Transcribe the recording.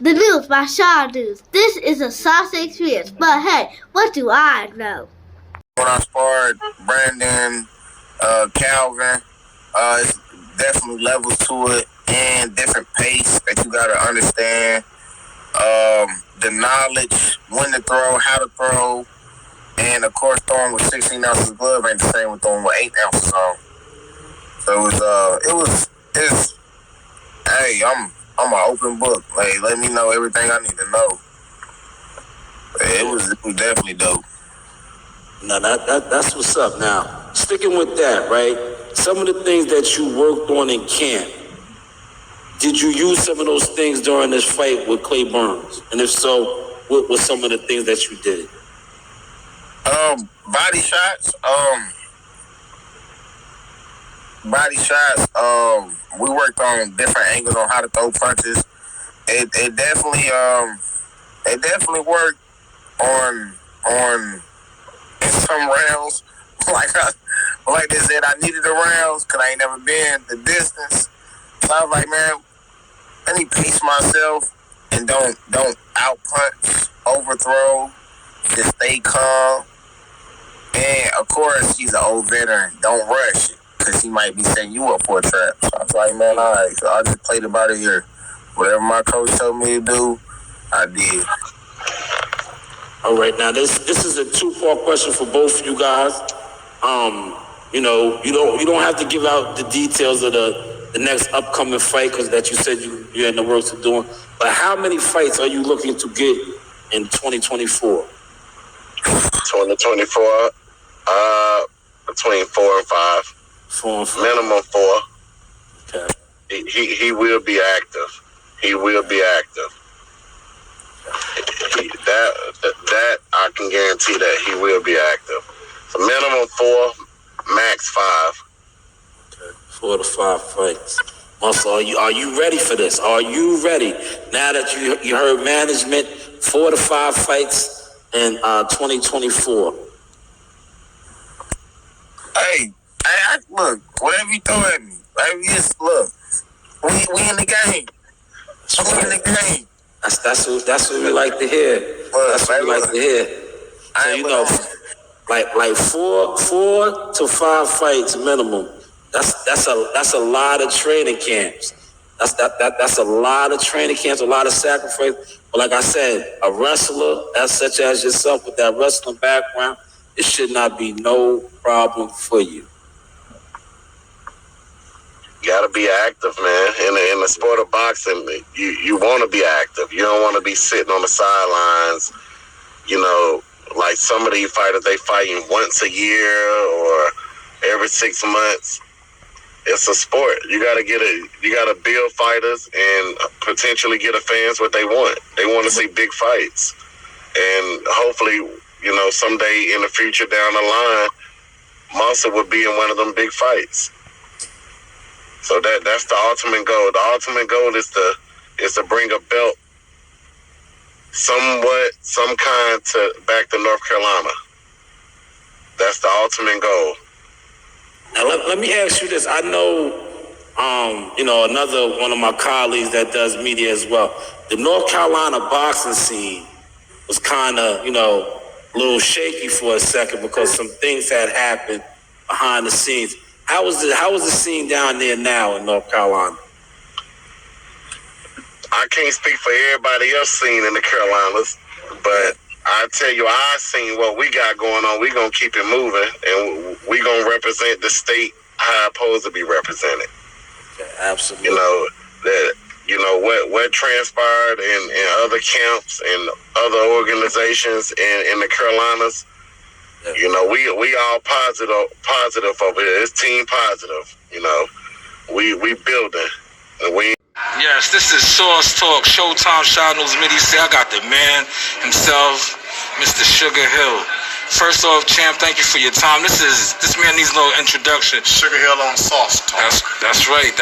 The news by Shanewz. This is a sauce experience, but hey, what do I know? When I sparred Brandon, Calvin, it's definitely levels to it and different pace that you gotta understand. The knowledge, when to throw, how to throw, and of course throwing with 16 ounces of glove ain't the same with throwing with 8 ounces on. So it's hey, I'm an open book. Like, let me know everything I need to know. It was definitely dope. Now that's what's up. Now, sticking with that, right? Some of the things that you worked on in camp, did you use some of those things during this fight with Clay Burns? And if so, what were some of the things that you did? Body shots. We worked on different angles on how to throw punches. It definitely worked on in some rounds. Like they said, I needed the rounds because I ain't never been the distance. So I was like, man, let me pace myself and don't out punch, overthrow, just stay calm. And of course, he's an old veteran. Don't rush it because he might be setting you up for a trap. So I was like, man, all right. So I just played it by the ear. Whatever my coach told me to do, I did. All right, now this is a two-part question for both of you guys. You don't have to give out the details of the next upcoming fight because that you said you're in the works of doing. But how many fights are you looking to get in 2024? 2024, between 4 and 5. 4 and 5. Minimum 4. Okay. He will be active. He will be active. That I can guarantee that he will be active. So minimum 4, max 5. Okay. 4 to 5 fights. Muscle, are you ready for this? Are you ready? Now that you heard management, 4 to 5 fights in 2024. Hey, look, whatever you throw at me, baby, just look. We in the game. We in the game. That's what we like to hear. That's what we like to hear. So like 4 to 5 fights minimum. That's a lot of training camps. That's a lot of training camps, a lot of sacrifice. But like I said, a wrestler such as yourself with that wrestling background, it should not be no problem for you. You gotta be active, man. In the sport of boxing, you want to be active. You don't want to be sitting on the sidelines. You know, like some of these fighters, they fighting once a year or every 6 months. It's a sport. You gotta build fighters and potentially get the fans what they want. They want to see big fights, and hopefully, someday in the future down the line, Muscle will be in one of them big fights. So that's the ultimate goal. The ultimate goal is to bring a belt, some kind, back to North Carolina. That's the ultimate goal. Now let me ask you this. I know, another one of my colleagues that does media as well. The North Carolina boxing scene was kind of, a little shaky for a second because some things had happened behind the scenes. How was the scene down there now in North Carolina? I can't speak for everybody else seen in the Carolinas, but I tell you, I seen what we got going on. We gonna keep it moving, and we gonna represent the state how it's supposed to be represented. Yeah, absolutely. What transpired in other camps and other organizations in the Carolinas. Yeah. We all positive over here. It's team positive. We building, and we. Yes, this is Source Talk, Showtime, Shanewz, Midi-C. I got the man himself, Mr. Sugar Hill. First off, champ, thank you for your time. This man needs a little introduction. Sugar Hill on Sauce Talk. That's right.